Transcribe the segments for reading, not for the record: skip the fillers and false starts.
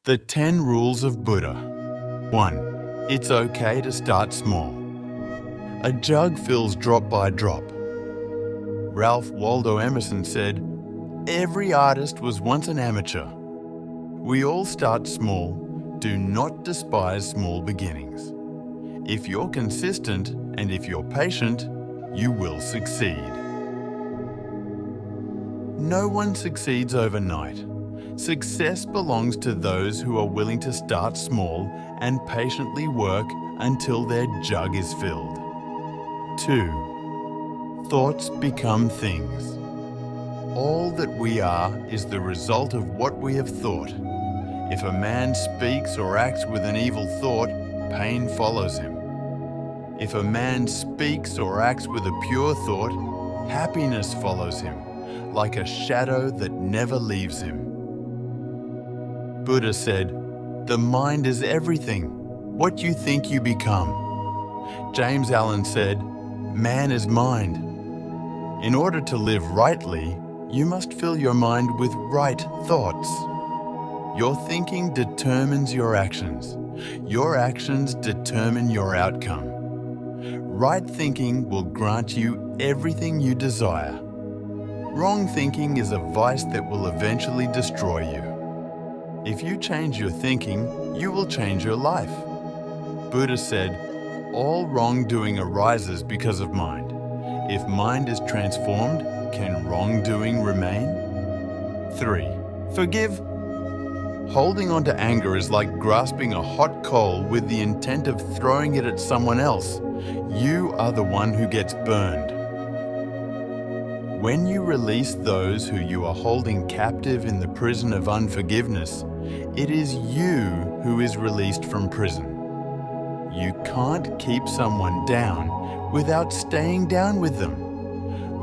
The 10 Rules of Buddha. 1. It's okay to start small. A jug fills drop by drop. Ralph Waldo Emerson said, "Every artist was once an amateur." We all start small. Do not despise small beginnings. If you're consistent and if you're patient, you will succeed. No one succeeds overnight. Success belongs to those who are willing to start small and patiently work until their jug is filled. 2. Thoughts become things. All that we are is the result of what we have thought. If a man speaks or acts with an evil thought, pain follows him. If a man speaks or acts with a pure thought, happiness follows him, like a shadow that never leaves him. Buddha said, "The mind is everything. What you think you become." James Allen said, "Man is mind." In order to live rightly, you must fill your mind with right thoughts. Your thinking determines your actions. Your actions determine your outcome. Right thinking will grant you everything you desire. Wrong thinking is a vice that will eventually destroy you. If you change your thinking, you will change your life. Buddha said, "All wrongdoing arises because of mind. If mind is transformed, can wrongdoing remain?" 3. Forgive. Holding on to anger is like grasping a hot coal with the intent of throwing it at someone else. You are the one who gets burned. When you release those who you are holding captive in the prison of unforgiveness, it is you who is released from prison. You can't keep someone down without staying down with them.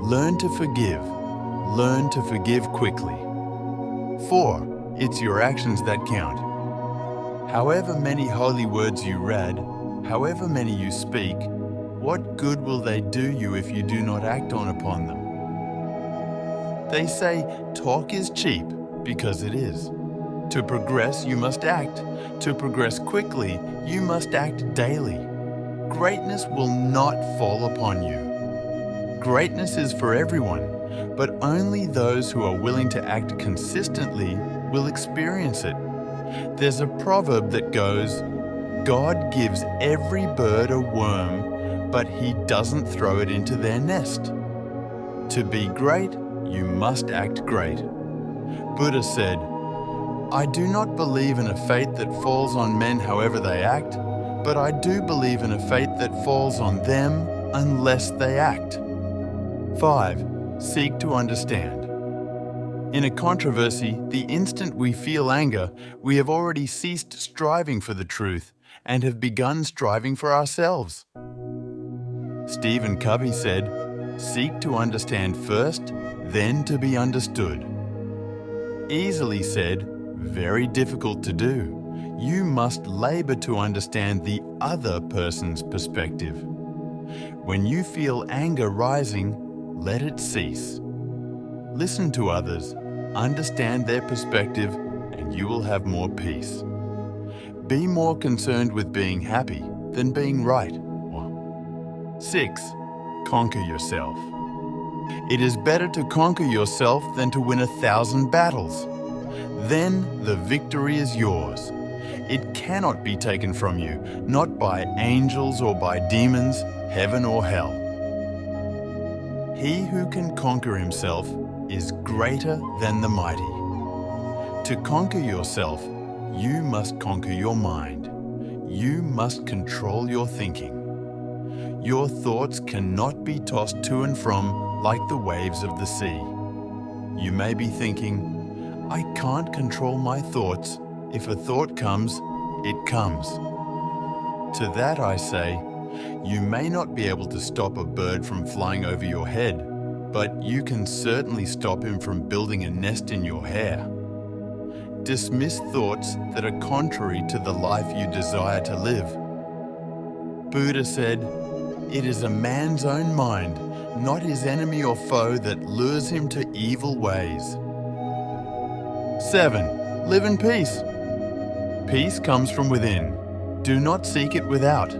Learn to forgive. Learn to forgive quickly. 4. It's your actions that count. However many holy words you read, however many you speak, what good will they do you if you do not act on upon them? They say talk is cheap because it is. To progress, you must act. To progress quickly, you must act daily. Greatness will not fall upon you. Greatness is for everyone, but only those who are willing to act consistently will experience it. There's a proverb that goes, "God gives every bird a worm, but he doesn't throw it into their nest." To be great, you must act great. Buddha said, "I do not believe in a fate that falls on men however they act, but I do believe in a fate that falls on them unless they act." 5. Seek to understand. In a controversy, the instant we feel anger, we have already ceased striving for the truth and have begun striving for ourselves. Stephen Covey said, "Seek to understand first, then to be understood." Easily said, very difficult to do. You must labor to understand the other person's perspective. When you feel anger rising, let it cease. Listen to others, understand their perspective, and you will have more peace. Be more concerned with being happy than being right. 6. Conquer yourself. It is better to conquer yourself than to win 1,000 battles. Then the victory is yours. It cannot be taken from you, not by angels or by demons, heaven or hell. He who can conquer himself is greater than the mighty. To conquer yourself, you must conquer your mind. You must control your thinking. Your thoughts cannot be tossed to and from like the waves of the sea. You may be thinking, "I can't control my thoughts. If a thought comes, it comes." To that I say, you may not be able to stop a bird from flying over your head, but you can certainly stop him from building a nest in your hair. Dismiss thoughts that are contrary to the life you desire to live. Buddha said, "It is a man's own mind, not his enemy or foe, that lures him to evil ways." 7. Live in peace. Peace comes from within. Do not seek it without.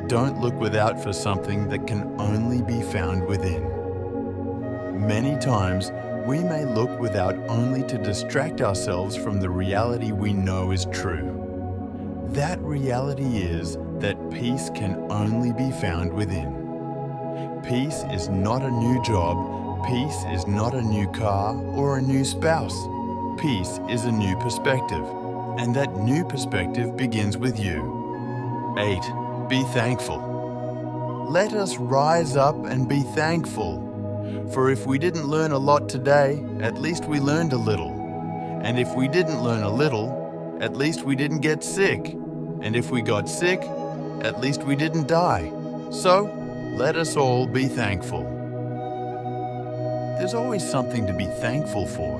Don't look without for something that can only be found within. Many times, we may look without only to distract ourselves from the reality we know is true. That reality is that peace can only be found within. Peace is not a new job, peace is not a new car or a new spouse. Peace is a new perspective, and that new perspective begins with you. 8. Be thankful. Let us rise up and be thankful. For if we didn't learn a lot today, at least we learned a little. And if we didn't learn a little, at least we didn't get sick. And if we got sick, at least we didn't die. So, let us all be thankful. There's always something to be thankful for.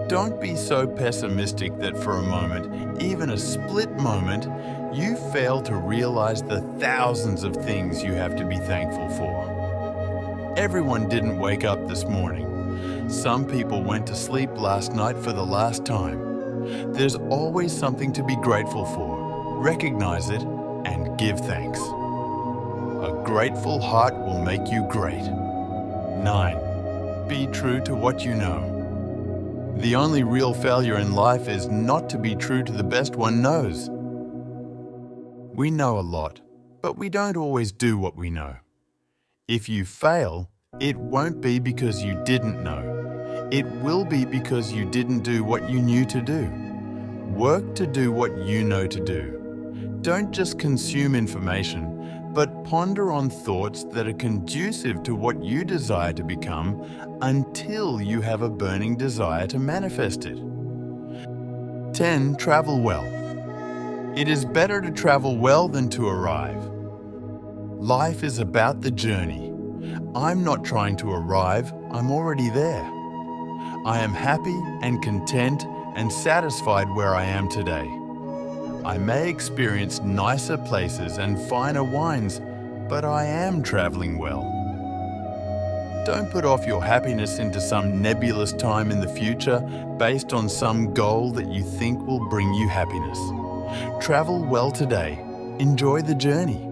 Don't be so pessimistic that for a moment, even a split moment, you fail to realize the thousands of things you have to be thankful for. Everyone didn't wake up this morning. Some people went to sleep last night for the last time. There's always something to be grateful for. Recognize it and give thanks. A grateful heart will make you great. 9. Be true to what you know. The only real failure in life is not to be true to the best one knows. We know a lot, but we don't always do what we know. If you fail, it won't be because you didn't know. It will be because you didn't do what you knew to do. Work to do what you know to do. Don't just consume information, but ponder on thoughts that are conducive to what you desire to become until you have a burning desire to manifest it. 10. Travel well. It is better to travel well than to arrive. Life is about the journey. I'm not trying to arrive, I'm already there. I am happy and content and satisfied where I am today. I may experience nicer places and finer wines, but I am traveling well. Don't put off your happiness into some nebulous time in the future based on some goal that you think will bring you happiness. Travel well today. Enjoy the journey.